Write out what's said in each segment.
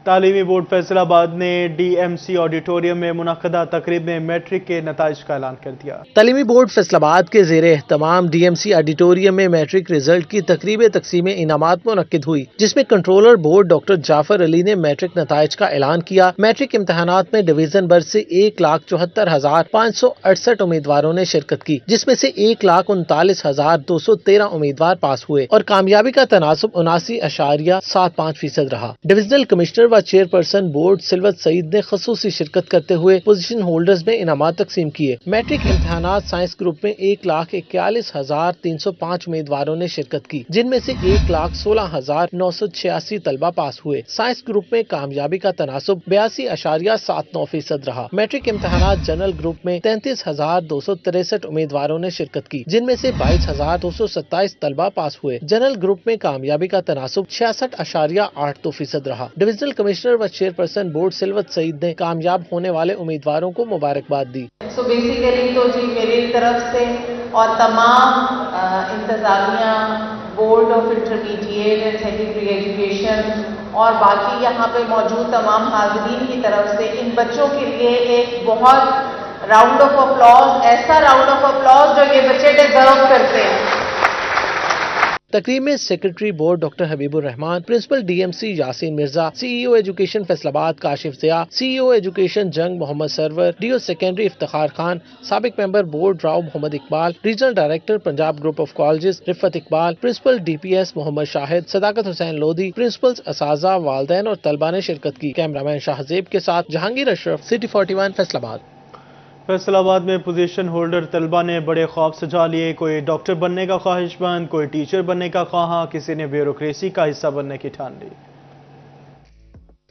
تعلیمی بورڈ فیصل آباد نے ڈی ایم سی آڈیٹوریم میں منعقدہ تقریب میں میٹرک کے نتائج کا اعلان کر دیا۔ تعلیمی بورڈ فیصل آباد کے زیر اہتمام ڈی ایم سی آڈیٹوریم میں میٹرک رزلٹ کی تقریب تقسیم انعامات منعقد ہوئی، جس میں کنٹرولر بورڈ ڈاکٹر جعفر علی نے میٹرک نتائج کا اعلان کیا۔ میٹرک امتحانات میں ڈویژن بر سے 1,74,568 امیدواروں نے شرکت کی، جس میں سے 1,39,213 امیدوار پاس ہوئے اور کامیابی کا تناسب 79.75% رہا۔ ڈویژنل کمشنر و چیئرپرسن بورڈ سلوت سعید نے خصوصی شرکت کرتے ہوئے پوزیشن ہولڈرز میں انعامات تقسیم کیے۔ میٹرک امتحانات سائنس گروپ میں 1,41,305 امیدواروں نے شرکت کی، جن میں سے 1,16,986 طلبہ پاس ہوئے۔ سائنس گروپ میں کامیابی کا تناسب 82.79% رہا۔ میٹرک امتحانات جنرل گروپ میں 33,263 امیدواروں نے شرکت کی، جن میں سے 22,227 طلبہ پاس ہوئے۔ جنرل گروپ میں کامیابی کا تناسب 66.82% رہا۔ ڈویژنل کمشنر و چیئرپرسن بورڈ سلوت سعید نے کامیاب ہونے والے امیدواروں کو مبارکباد دی۔ بیسیکلی تو جی میری طرف سے اور تمام انتظامیہ board of intermediate and secondary education اور باقی یہاں پہ موجود تمام حاضرین کی طرف سے ان بچوں کے لیے ایک بہت راؤنڈ آف اپلاز، ایسا راؤنڈ آف اپلاز جو یہ بچے ڈیزرو کرتے ہیں۔ تقریب میں secretary board doctor Habib ur Rahman, principal D M C Yasin Mirza, C E O education Faisalabad Kashif Zia, C E O education Jhang Muhammad Sarwar, D O secondary Iftikhar Khan, سابق member board Rao Muhammad Iqbal, regional director Punjab group of colleges Riffat Iqbal, principal D P S Muhammad شاہد، صداقت حسین Lodhi, principles, اساتذہ، والدین اور طلبہ نے شرکت کی۔ Cameraman Shahzeb کے ساتھ جہانگیر اشرف، سٹی 41 فیصل آباد۔ فیصل آباد میں پوزیشن ہولڈر طلبہ نے بڑے خواب سجا لیے، کوئی ڈاکٹر بننے کا خواہش مند، کوئی ٹیچر بننے کا خواہاں، کسی نے بیوروکریسی کا حصہ بننے کی ٹھان لی۔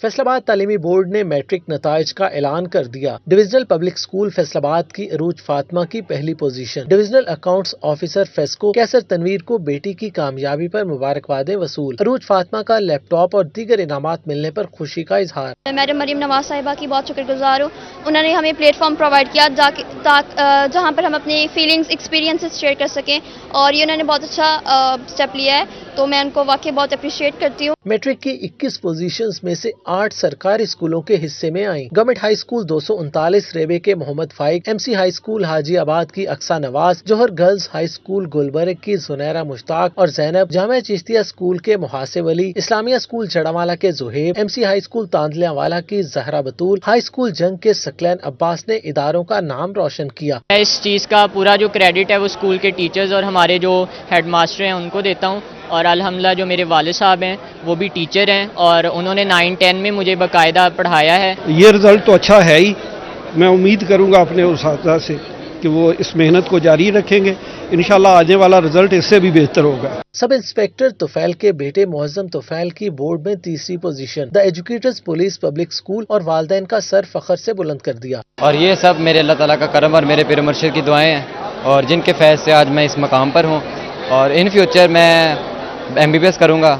فیصل آباد تعلیمی بورڈ نے میٹرک نتائج کا اعلان کر دیا۔ ڈویژنل پبلک اسکول فیصل آباد کی عروج فاطمہ کی پہلی position. Divisional accounts officer FESCO کیسر تنویر کو بیٹی کی کامیابی پر مبارکبادیں وصول۔ عروج فاطمہ کا لیپ ٹاپ اور دیگر انعامات ملنے پر خوشی کا اظہار۔ میڈم مریم نواز صاحبہ کی بہت شکر گزار ہوں، انہوں نے ہمیں پلیٹ فارم پرووائڈ کیا جہاں پر ہم اپنی فیلنگز، ایکسپیرینسز شیئر کر سکیں، اور یہ انہوں نے بہت اچھا اسٹیپ لیا ہے، تو میں ان کو واقعی بہت اپریشیٹ کرتی ہوں۔ میٹرک کی 21 پوزیشنز میں سے 8 سرکاری اسکولوں کے حصے میں آئیں۔ گورنمنٹ ہائی اسکول 239 ریوے کے محمد فائق، ایم سی ہائی اسکول حاجی آباد کی اقصیٰ نواز، جوہر گرلز ہائی اسکول گلبرگ کی زنیرہ مشتاق اور زینب، جامعہ چشتیہ اسکول کے محاسب علی، اسلامیہ اسکول جڑاوالا کے Zohaib, M C high school Tandlianwala کی زہرا بطول، ہائی اسکول جنگ کے ثقلین عباس نے اداروں کا نام روشن کیا۔ اس چیز کا پورا جو کریڈٹ ہے وہ اسکول کے ٹیچرز اور ہمارے جو ہیڈ ماسٹر ہیں ان کو دیتا ہوں، اور الحمدللہ جو میرے والد صاحب ہیں وہ بھی ٹیچر ہیں اور انہوں نے 9-10 میں مجھے باقاعدہ پڑھایا ہے۔ یہ رزلٹ تو اچھا ہے ہی، میں امید کروں گا اپنے اساتذہ سے کہ وہ اس محنت کو جاری رکھیں گے، انشاءاللہ آنے والا رزلٹ اس سے بھی بہتر ہوگا۔ سب انسپیکٹر توفیل کے بیٹے معظم توفیل کی بورڈ میں تیسری پوزیشن۔ دا ایجوکیٹرز پولیس پبلک اسکول اور والدین کا سر فخر سے بلند کر دیا۔ اور یہ سب میرے اللہ تعالیٰ کا کرم اور میرے پیر مرشد کی دعائیں ہیں، اور جن کے فیض سے آج میں اس مقام پر ہوں، اور ان فیوچر میں ایم بی بی ایس کروں گا،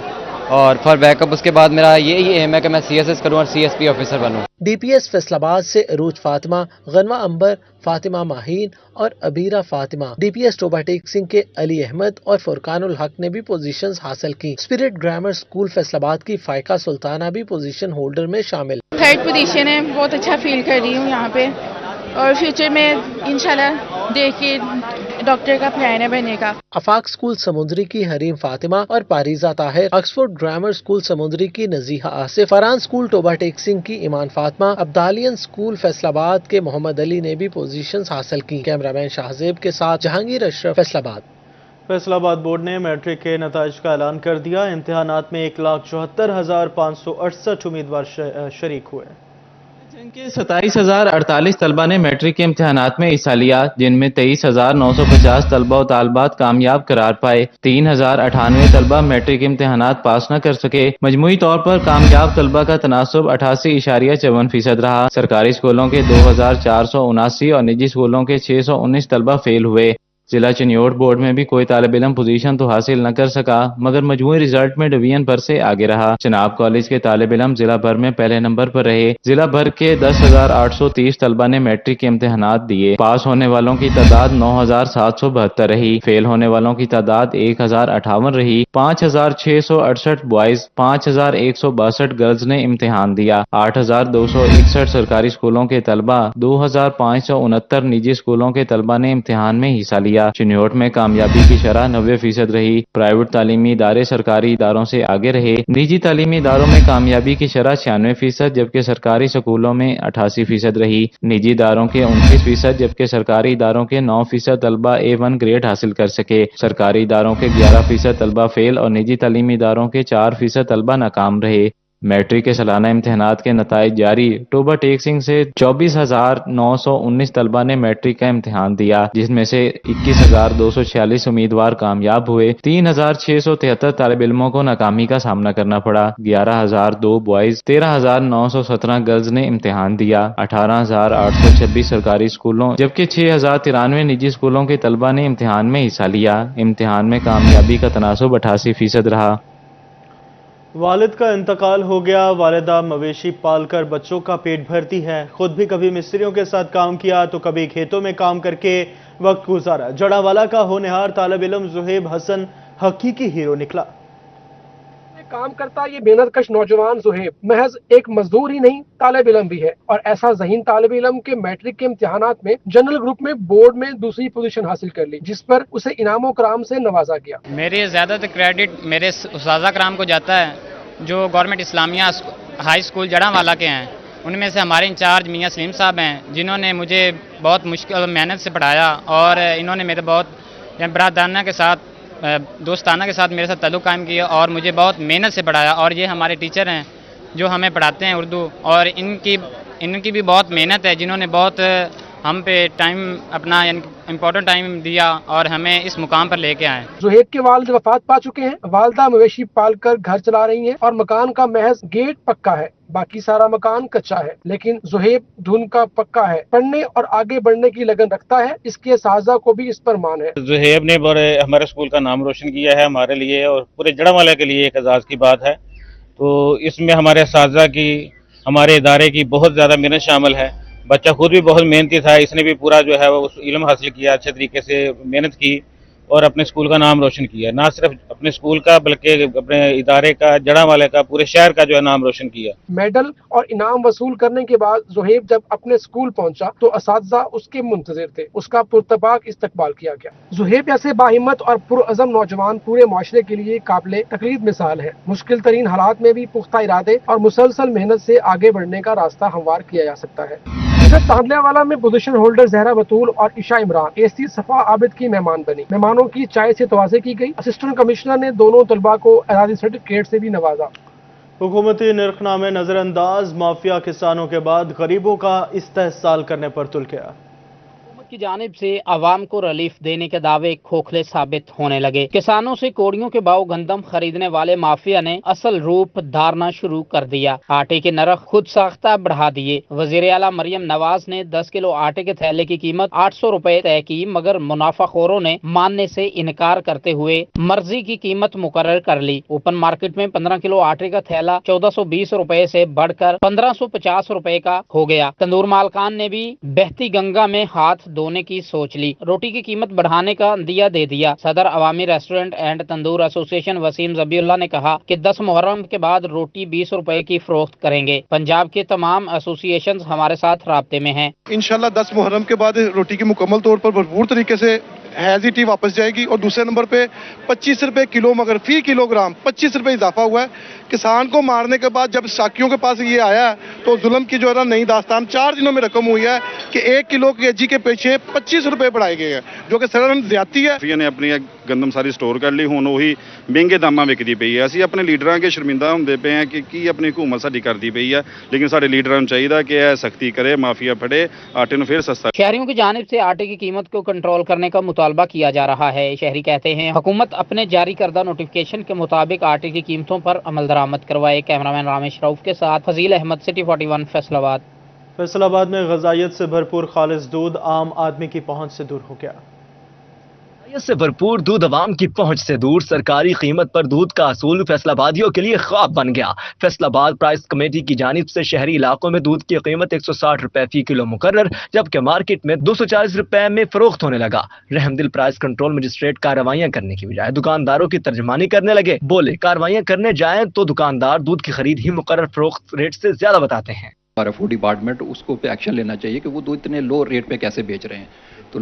اور فار بیک اپ اس کے بعد میرا یہی ایم ہے کہ میں سی ایس ایس کروں اور سی ایس پی آفیسر بنوں۔ D P S Faisalabad سے عروج فاطمہ، غنوہ امبر، فاطمہ ماہین اور Abeera Fatima, D P S Toba Tek Singh کے علی احمد اور فرقان الحق نے بھی پوزیشنز حاصل کی۔ اسپرٹ گرامر اسکول فیصل آباد کی فائقہ سلطانہ بھی پوزیشن ہولڈر میں شامل۔ تھرڈ پوزیشن ہے، بہت اچھا فیل کر رہی ہوں یہاں پہ، اور فیوچر میں انشاءاللہ دیکھ کے ڈاکٹر کا پلان ہے بننے کا۔ آفاق اسکول سمندری کی حریم فاطمہ اور پاریزہ طاہر، آکسفورڈ گرامر اسکول سمندری کی نزیحہ آصف، فرحان اسکول ٹوبہ ٹیک سنگھ کی ایمان فاطمہ، عبدالین اسکول فیصل آباد کے محمد علی نے بھی پوزیشنز حاصل کی۔ کیمرامین شاہزیب کے ساتھ جہانگیر اشرف، فیصل آباد۔ فیصل آباد بورڈ نے میٹرک کے نتائج کا اعلان کر دیا۔ امتحانات میں 1,74,568 امیدوار شریک ہوئے۔ جن کے 27,048 طلبہ نے میٹرک کے امتحانات میں حصہ لیا، جن میں 23,950 طلبہ و طالبات کامیاب قرار پائے۔ 3,098 طلبہ میٹرک امتحانات پاس نہ کر سکے۔ مجموعی طور پر کامیاب طلبہ کا تناسب 88.54% رہا۔ سرکاری اسکولوں کے 2,479 اور نجی اسکولوں کے 619 طلبہ فیل ہوئے۔ जिला चिन्योट बोर्ड में भी कोई तालिब इल्म पोजीशन तो हासिल न कर सका, मगर मजमूई रिजल्ट में डिवीजन भर से आगे रहा। चनाब कॉलेज के तालिब इल्म जिला भर में पहले नंबर पर रहे। जिला भर के 10,830 तलबा ने मैट्रिक के इम्तिहानात दिए। पास होने वालों की तादाद 9,772 रही। फेल होने वालों की तादाद 1,058 रही। 5,668 बॉयज, 5,162 गर्ल्स ने इम्तिहान दिया। 8,261 सरकारी स्कूलों के तलबा, 2,569 निजी स्कूलों के तलबा ने इम्तिहान में हिस्सा लिया। चिन्योट में कामयाबी की शरह 90% रही। प्राइवेट तालीमी इदारे सरकारी इदारों से आगे रहे। निजी तालीमी इदारों में कामयाबी की शरह 96%, जबकि सरकारी स्कूलों में 88% रही। निजी इदारों के 29%, जबकि सरकारी इदारों के 9% तलबा A1 ग्रेड हासिल कर सके। सरकारी इदारों के 11% तलबा फेल और निजी तालीमी इदारों के 4% तलबा नाकाम रहे। मैट्रिक के सालाना इम्तिहानात के नताइज जारी। टोबा टेक सिंह से 24,919 तलबा ने मैट्रिक का इम्तिहान दिया, जिसमें से 21,246 उम्मीदवार कामयाब हुए। 3,673 तालिब इल्मों को नाकामी का सामना करना पड़ा। 11,002 बॉयज, 13,917 गर्ल्स ने इम्तिहान दिया। 18,826 सरकारी स्कूलों जबकि 6,093 निजी स्कूलों के तलबा ने इम्तिहान में हिस्सा लिया। इम्तिहान में कामयाबी का तनासुब 88% रहा। वालिद का इंतकाल हो गया। वालिदा मवेशी पालकर बच्चों का पेट भरती है। खुद भी कभी मिस्त्रियों के साथ काम किया तो कभी खेतों में काम करके वक्त गुजारा। जड़ावाला का होनहार तालिब इल्म ज़ुहैब हसन हकीकी हीरो निकला। काम करता ये मेहनतकश नौजवान ज़ुहैब महज एक मजदूर ही नहीं, तालिब इल्म भी है। और ऐसा ज़हीन तालिब इल्म के मैट्रिक के इम्तिहानात में जनरल ग्रुप में बोर्ड में दूसरी पोजीशन हासिल कर ली, जिस पर उसे इनामो कराम से नवाजा गया। मेरे ज़्यादातर क्रेडिट मेरे उस्ताज़ा कराम को जाता है, जो government Islamia high school Jaranwala के हैं। उनमें से हमारे इंचार्ज मियाँ सलीम साहब हैं, जिन्होंने मुझे बहुत मुश्किल मेहनत से पढ़ाया और इन्होंने मेरे बहुत बरादराना के साथ दोस्ताना के साथ मेरे साथ ताल्लुक़ कायम किया और मुझे बहुत मेहनत से पढ़ाया। और ये हमारे टीचर हैं जो हमें पढ़ाते हैं उर्दू, और इनकी भी बहुत मेहनत है, जिन्होंने बहुत हम पे टाइम अपना इम्पोर्टेंट टाइम दिया और हमें इस मुकाम पर लेके आए। ज़ुहैब के वालिद वफात पा चुके हैं। वालिदा मवेशी पालकर घर चला रही हैं और मकान का महज गेट पक्का है, बाकी सारा मकान कच्चा है। लेकिन ज़ुहैब धुन का पक्का है, पढ़ने और आगे बढ़ने की लगन रखता है। इसके साजा को भी इस पर मान है। ज़ुहैब ने बड़े हमारे स्कूल का नाम रोशन किया है, हमारे लिए और पूरे जड़ावाला के लिए एक एजाज़ की बात है। तो इसमें हमारे साजा की, हमारे इदारे की बहुत ज़्यादा मेहनत शामिल है। बच्चा खुद भी बहुत मेहनती था, इसने भी पूरा जो है वो इल्म हासिल किया, अच्छे तरीके से मेहनत की और अपने स्कूल का नाम रोशन किया। ना सिर्फ अपने स्कूल का बल्कि अपने इदारे का, जड़ावाले का, पूरे शहर का जो है नाम रोशन किया। मेडल और इनाम वसूल करने के बाद ज़ुहैब जब अपने स्कूल पहुंचा तो असातिज़ा उसके मुंतज़िर थे। उसका पुरतबाक इस्तकबाल किया गया। ज़ुहैब ऐसे बाहिम्मत और पुरअज़म नौजवान पूरे माशरे के लिए काबिले तकलीद मिसाल है। मुश्किल तरीन हालात में भी पुख्ता इरादे और मुसलसल मेहनत से आगे बढ़ने का रास्ता हमवार किया जा सकता है। तांदलियावाला में पोजीशन होल्डर जहरा बतूल और ईशा इमरान एसी सफा आबिद की मेहमान बनी। मेहमानों की चाय से तवाज़े की गई। असिस्टेंट कमिश्नर ने दोनों तलबा को एजाज़ी सर्टिफिकेट से भी नवाजा। हुकूमती नरखनामे नजरअंदाज, माफिया किसानों के बाद गरीबों का इस्तेहसाल करने पर तुल गया। की जानिब से आवाम को रिलीफ देने के दावे खोखले साबित होने लगे। किसानों से कोड़ियों के भाव गंदम खरीदने वाले माफिया ने असल रूप धारना शुरू कर दिया। आटे के नरख खुद साख्ता बढ़ा दिए। वजीर आला मरियम नवाज ने 10 किलो आटे के थैले की कीमत 800 रुपए तय की, मगर मुनाफाखोरों ने मानने से इनकार करते हुए मर्जी की कीमत मुकर्रर कर ली। ओपन मार्केट में 15 किलो आटे का थैला 1420 रुपए से बढ़कर 1550 रुपए का हो गया। तंदूर मालकान ने भी बहती गंगा में हाथ धोने की सोच ली। रोटी की कीमत बढ़ाने का दिया दे दिया। सदर Awami restaurant and tandoor association Waseem Zabiullah ने कहा कि 10 मुहर्रम के बाद रोटी 20 रुपए की फरोख्त करेंगे। पंजाब के तमाम एसोसिएशन हमारे साथ राब्ते में हैं। इंशाल्लाह 10 मुहर्रम के बाद रोटी की मुकम्मल तौर पर भरपूर तरीके से हैजिटी वापस जाएगी। और दूसरे नंबर पे 25 रुपए किलो, मगर फी किलोग्राम 25 रुपए इजाफा हुआ है। किसान को मारने के बाद जब साकियों के पास ये आया तो जुल्म की जो है ना नई दास्तान 4 दिनों में रकम हुई है कि 1 किलो केजी के पीछे 25 रुपए बढ़ाए गए हैं, जो कि सड़न ज्यादती है। ने अपनी गंदम सारी स्टोर कर ली, हुण ਉਹੀ ਮਹਿੰਗੇ ਦਾਮਾਂ ਵਿਕਦੀ ਪਈ ਹੈ। ਅਸੀਂ ਆਪਣੇ ਲੀਡਰਾਂ ਕੇ ਸ਼ਰਮਿੰਦਾ ਹੁੰਦੇ ਪਏ ਹਾਂ ਕਿ ਕੀ ਆਪਣੀ ਹਕੂਮਤ ਸਾਡੀ ਕਰਦੀ ਪਈ ਹੈ, लेकिन ਸਾਡੇ ਲੀਡਰਾਂ ਨੂੰ ਚਾਹੀਦਾ कि ਇਹ सख्ती करे, माफिया फड़े, आटे ਨੂੰ फिर सस्ता। शहरियों की जानिब से आटे की कीमत को कंट्रोल करने का मुतालबा किया जा रहा है। शहरी कहते हैं हुकूमत अपने जारी करदा नोटिफिकेशन के मुताबिक आटे की कीमतों पर अमल दरामद करवाए। कैमरामैन रामेश रऊफ के साथ फजील अहमद, सिटी 41 फैसलाबाद। फैसलाबाद में ग़ज़ाइयत से भरपूर खालिस दूध आम आदमी की पहुंच से दूर हो गया। से भरपूर दूध आवाम की पहुंच से दूर, सरकारी कीमत पर दूध का असूल फैसलाबादियों के लिए ख्वाब बन गया। फैसलाबाद प्राइस कमेटी की जानिब से शहरी इलाकों में दूध की कीमत 160 रुपए फी किलो मुकर्रर, जबकि मार्केट में 240 रुपए में फरोख्त होने लगा। रहमदिल प्राइस कंट्रोल मजिस्ट्रेट कार्रवाइयां करने की बजाय दुकानदारों की तर्जमानी करने लगे। बोले कार्रवाइयां करने जाएं तो दुकानदार दूध की खरीद ही मुकर्रर फरोख्त रेट से ज्यादा बताते हैं। फूड डिपार्टमेंट उसको पे एक्शन लेना चाहिए कि वो दूध इतने लो रेट पे कैसे बेच रहे हैं। तो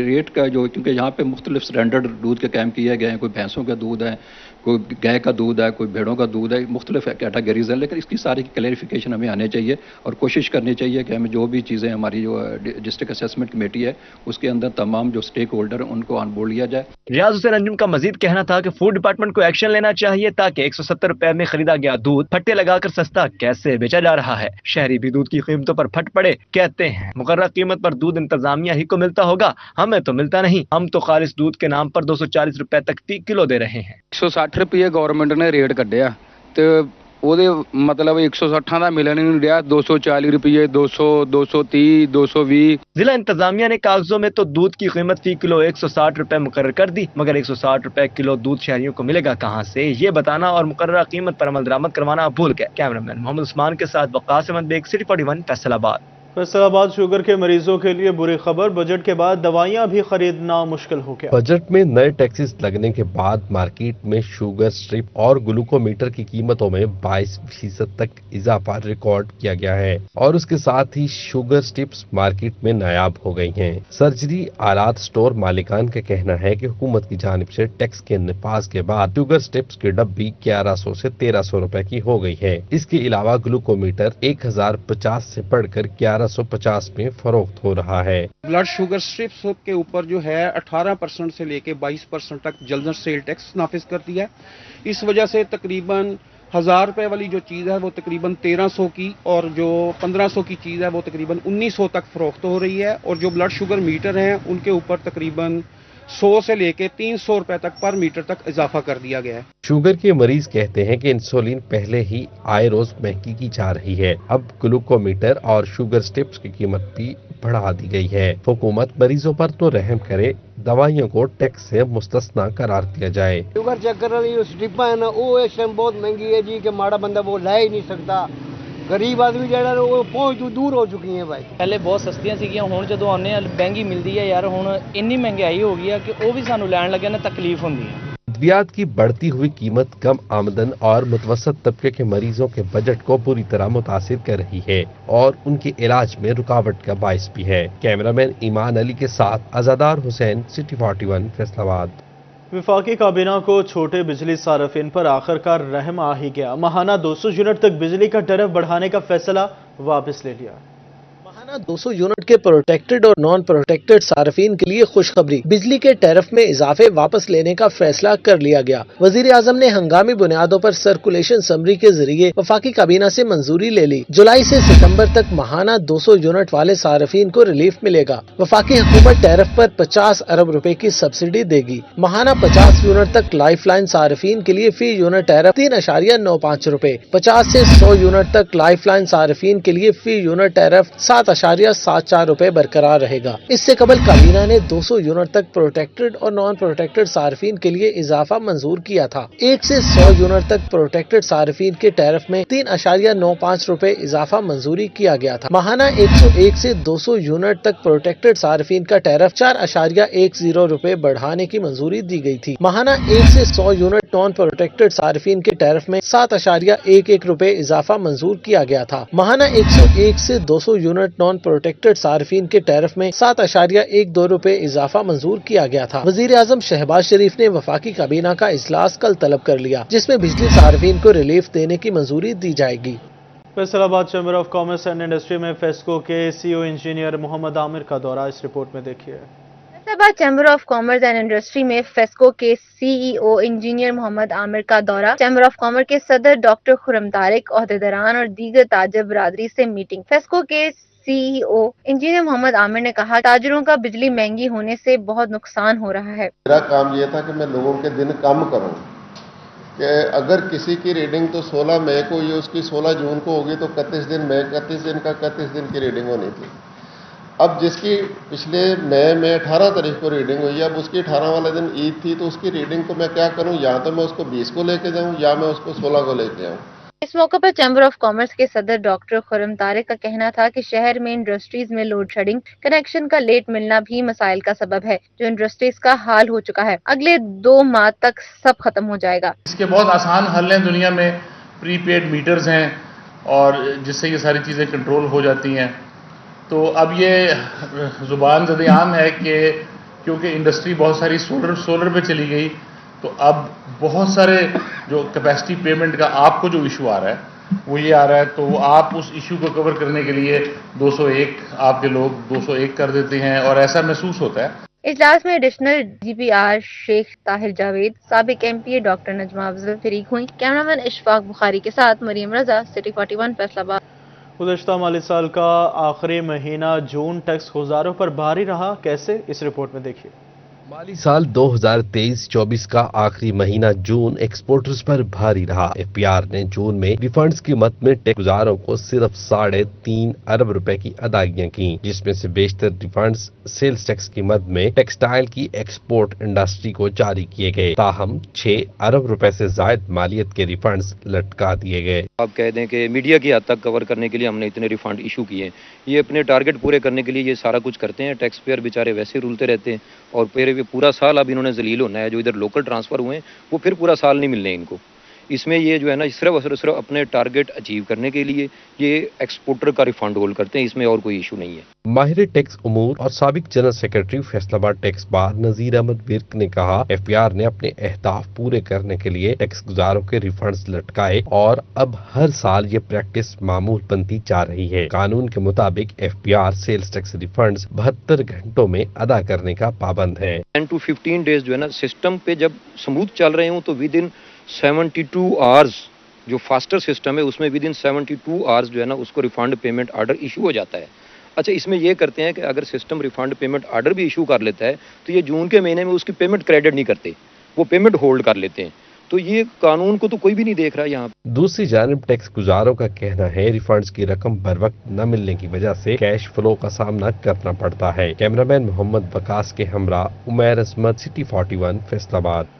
रेट का जो, क्योंकि यहाँ पे मुख्तलिफ स्टैंडर्ड दूध के कैंप किए गए हैं, कोई भैंसों का दूध है, कोई गाय का दूध है, कोई भेड़ों का दूध है, मुख्तलिफ कैटेगरीज हैं, लेकिन इसकी सारी क्लैरिफिकेशन हमें आने चाहिए और कोशिश करनी चाहिए कि हमें जो भी चीज़ें हमारी जो डिस्ट्रिक्ट असेसमेंट कमेटी है उसके अंदर तमाम जो स्टेक होल्डर हैं उनको ऑन बोर्ड लिया जाए। रियाज हुसैन अंजुम का मजीद कहना था कि फूड डिपार्टमेंट को एक्शन लेना चाहिए ताकि 170 रुपए में खरीदा गया दूध फट्टे लगाकर सस्ता कैसे बेचा जा रहा है। शहरी भी दूध की कीमतों पर फट पड़े। कहते हैं मुकर्रर कीमत पर दूध इंतजामिया ही को मिलता होगा, हमें तो मिलता नहीं। हम तो खालिस दूध के नाम पर 240 रुपए तक फी किलो दे रहे हैं। 160 रुपये गवर्नमेंट ने रेट कढ़िया तो ਉਹਦੇ मतलब 160 ਦਾ ਮਿਲਣ ਨਹੀਂ ਰਿਹਾ। 240 रुपये 200 230 220। जिला इंतजामिया ने कागजों में तो दूध की कीमत फी किलो 160 रुपए मुकर्रर कर दी, मगर 160 रुपए किलो दूध शहरियों को मिलेगा कहां से, ये बताना और मुकर्रर कीमत पर अमल दरामद करवाना भूल गए। कैमरामैन मोहम्मद उस्मान के साथ वक्कास अहमद बेग, सिटी 41 फैसलाबाद। फैसलाबाद शुगर के मरीजों के लिए बुरी खबर, बजट के बाद दवाइयां भी खरीदना मुश्किल हो गया। बजट में नए टैक्सेस लगने के बाद मार्केट में शुगर स्ट्रिप और ग्लूकोमीटर की कीमतों में 22% तक इजाफा रिकॉर्ड किया गया है और उसके साथ ही शुगर स्ट्रिप्स मार्केट में नायाब हो गई हैं। सर्जरी आलात स्टोर मालिकान का कहना है कि हुकूमत की जानिब से टैक्स के नफाज के बाद शुगर स्ट्रिप्स की डब्बी 1100 से 1300 रुपए की हो गई है। इसके अलावा ग्लूकोमीटर 1050 से बढ़कर 1150 में फरोख्त हो रहा है। ब्लड शुगर स्ट्रिप्स के ऊपर जो है 18% से लेके 22% तक जल्द सेल टैक्स नाफिज कर दिया है। इस वजह से तकरीबन 1000 रुपए वाली जो चीज़ है वो तकरीबन 1300 की और जो 1500 की चीज़ है वो तकरीबन 1900 तक फरोख्त हो रही है। और जो ब्लड शुगर मीटर हैं उनके ऊपर तकरीबन 100 से लेके 300 रुपए तक पर मीटर तक इजाफा कर दिया गया है। शुगर के मरीज कहते हैं कि इंसुलिन पहले ही आए रोज महंगी की जा रही है, अब ग्लूकोमीटर और शुगर स्ट्रिप्स की कीमत भी बढ़ा दी गई है। हुकूमत मरीजों पर तो रहम करे, दवाइयों को टैक्स से मुस्तस्ना करार दिया जाए। शुगर चेक करने वाली जो स्ट्रिपां है ना वो इस टाइम बहुत महंगी है जी, कि माड़ा बंदा वो ला ही नहीं सकता। गरीब आदमी जड़ा वो पहुंच तो दूर हो चुकी है भाई। पहले बहुत सस्तियां सीगियां, हुण जदों आने महंगी मिलती है यार, हुण इन्नी महंगाई हो गई है कि वो भी सानू लैण लगे ना तकलीफ होंदी है। अद्वियात की बढ़ती हुई कीमत कम आमदन और मुतवसत तबके के मरीजों के बजट को बुरी तरह मुतासिर कर रही है और उनके इलाज में रुकावट का बाइस भी है। कैमरामैन ईमान अली के साथ अजादार हुसैन, सिटी 41 फैसलाबाद। विफाकी काबीना को छोटे बिजली सार्फिन पर आखिरकार रहम आ ही गया। माहाना 200 यूनिट तक बिजली का टैरिफ बढ़ाने का फैसला वापस ले लिया। 200 यूनिट के प्रोटेक्टेड और नॉन प्रोटेक्टेड सार्फिन के लिए खुशखबरी, बिजली के टैरिफ में इजाफे वापस लेने का फैसला कर लिया गया। वजीर आजम ने हंगामी बुनियादों पर सर्कुलेशन समरी के जरिए वफाकी काबीना से मंजूरी ले ली। जुलाई से सितंबर तक माहाना 200 यूनिट वाले सार्फिन को रिलीफ मिलेगा। वफाकी हुकूमत टैरिफ पर 50 अरब रुपए की सब्सिडी देगी। माहाना 50 यूनिट तक लाइफ लाइन सार्फिन के लिए फी यूनिट टैरिफ 3.95 रुपए, 50 से 100 यूनिट तक लाइफ लाइन सार्फिन के लिए फी यूनिट टैरिफ 7.74 रुपए बरकरार रहेगा। इससे कबल काबीना ने 200 यूनिट तक प्रोटेक्टेड और नॉन प्रोटेक्टेड सार्फिन के लिए इजाफा मंजूर किया था। 1 से 100 यूनिट तक प्रोटेक्टेड सार्फिन के टैरिफ में 3.95 रुपए इजाफा मंजूरी किया गया था। माहाना 101 से 200 यूनिट तक प्रोटेक्टेड सार्फिन का टैरिफ 4.10 रुपए बढ़ाने की मंजूरी दी गई थी। माहाना 1 से 100 यूनिट नॉन प्रोटेक्टेड सार्फिन के टैरिफ में 7.11 रुपए इजाफा मंजूर किया गया था। माहाना 101 से 200 यूनिट नॉन प्रोटेक्टेड सार्फिन के टैरिफ में 7.12 रुपए इजाफा मंजूर किया गया था। वजीर आजम शहबाज शरीफ ने वफाकी काबीना का इजलास कल तलब कर लिया, जिसमें बिजली सार्फिन को रिलीफ देने की मंजूरी दी जाएगी। Faisalabad chamber of commerce and industry में फेस्को के सीईओ इंजीनियर मोहम्मद आमिर का दौरा, इस रिपोर्ट में देखिए। Faisalabad chamber of commerce and industry में फेस्को के सीईओ इंजीनियर मोहम्मद आमिर का दौरा। चैम्बर ऑफ कॉमर्स के सदर डॉक्टर खुरम तारिक, ओहदेदारान और दीगर ताजर बरादरी से मीटिंग। फेस्को के सीईओ इंजीनियर मोहम्मद आमिर ने कहा, ताजरों का बिजली महंगी होने से बहुत नुकसान हो रहा है। मेरा काम ये था कि मैं लोगों के दिन कम करूं, कि अगर किसी की रीडिंग तो 16 मई को ये उसकी 16 जून को होगी तो 31 दिन मई, 31 दिन का 31 दिन की रीडिंग होनी थी। اب جس کی پچھلے مئی میں 18 تاریخ کو ریڈنگ ہوئی ہے، اب اس کی 18 والے دن عید تھی، تو اس کی ریڈنگ کو میں کیا کروں؟ یا تو میں اس کو 20 کو لے کے جاؤں یا میں اس کو 16 کو لے کے آؤں۔ اس موقع پر چیمبر آف کامرس کے صدر ڈاکٹر خرم طارق کا کہنا تھا کہ شہر میں انڈسٹریز میں لوڈ شیڈنگ، کنیکشن کا لیٹ ملنا بھی مسائل کا سبب ہے، جو انڈسٹریز کا حال ہو چکا ہے۔ اگلے 2 ماہ تک سب ختم ہو جائے گا۔ اس کے بہت آسان حل ہیں دنیا میں، پری پیڈ میٹرز ہیں اور جس سے یہ ساری چیزیں کنٹرول ہو جاتی ہیں۔ تو اب یہ زبان زد عام ہے کہ کیونکہ انڈسٹری بہت ساری سولر پہ چلی گئی، تو اب بہت سارے جو کیپیسٹی پیمنٹ کا آپ کو جو ایشو آ رہا ہے وہ یہ آ رہا ہے، تو آپ اس ایشو کو کور کرنے کے لیے 201 آپ کے لوگ 201 کر دیتے ہیں اور ایسا محسوس ہوتا ہے۔ اجلاس میں ایڈیشنل GPR شیخ طاہر جاوید، سابق MPA ڈاکٹر نجمہ افضل فریق ہوئی۔ کیمرامین اشفاق بخاری کے ساتھ مریم رضا، سٹی 41 فیصل آباد۔ گزشتہ مالی سال کا آخری مہینہ جون ٹیکس گزاروں پر بھاری رہا، کیسے؟ اس رپورٹ میں دیکھیے۔ مالی سال 2023-24 کا آخری مہینہ جون ایکسپورٹرز پر بھاری رہا۔ FPR نے جون میں ریفنڈز کی مد میں ٹیکس گزاروں کو صرف 3.5 ارب روپے کی ادائیگیاں کی، جس میں سے بیشتر ریفنڈز سیلز ٹیکس کی مد میں ٹیکسٹائل کی ایکسپورٹ انڈسٹری کو جاری کیے گئے، تاہم 6 ارب روپے سے زائد مالیت کے ریفنڈز لٹکا دیے گئے۔ آپ کہہ دیں کہ میڈیا کی حد تک کور کرنے کے لیے ہم نے اتنے ریفنڈ ایشو کیے، یہ اپنے ٹارگٹ پورے کرنے کے لیے یہ سارا کچھ کرتے ہیں۔ ٹیکس پیئر بیچارے ویسے رولتے رہتے ہیں اور پھر پورا سال اب انہوں نے ذلیل ہونا ہے۔ جو ادھر لوکل ٹرانسفر ہوئے ہیں وہ پھر پورا سال نہیں ملنے ان کو۔ اس میں یہ جو ہے نا صرف اپنے ٹارگٹ اچیو کرنے کے لیے یہ ایکسپورٹر کا ریفنڈ ہولڈ کرتے ہیں، اس میں اور کوئی ایشو نہیں ہے۔ ماہر ٹیکس امور اور سابق جنرل سیکرٹری فیصل آباد ٹیکس بار نذیر احمد ورک نے کہا، FPR نے اپنے اہداف پورے کرنے کے لیے ٹیکس گزاروں کے ریفنڈز لٹکائے اور اب ہر سال یہ پریکٹس معمول بنتی جا رہی ہے۔ قانون کے مطابق FPR سیلز ٹیکس ریفنڈز 72 گھنٹوں میں ادا کرنے کا پابند ہے۔ 10 to 15 ڈیز جو ہے نا سسٹم پہ جب سموتھ چل رہے ہوں تو ود ان 72 آورز جو فاسٹر سسٹم ہے اس میں ود ان 72 آورز جو ہے نا اس کو ریفنڈ پیمنٹ آرڈر ایشو ہو جاتا ہے۔ اچھا، اس میں یہ کرتے ہیں کہ اگر سسٹم ریفنڈ پیمنٹ آرڈر بھی ایشو کر لیتا ہے تو یہ جون کے مہینے میں اس کی پیمنٹ کریڈٹ نہیں کرتے، وہ پیمنٹ ہولڈ کر لیتے ہیں۔ تو یہ قانون کو تو کوئی بھی نہیں دیکھ رہا یہاں۔ دوسری جانب ٹیکس گزاروں کا کہنا ہے ریفنڈز کی رقم بر وقت نہ ملنے کی وجہ سے کیش فلو کا سامنا کرنا پڑتا ہے۔ کیمرامین محمد وقاص کے ہمراہ عمیر عصمت، سٹی 41 فیصل آباد۔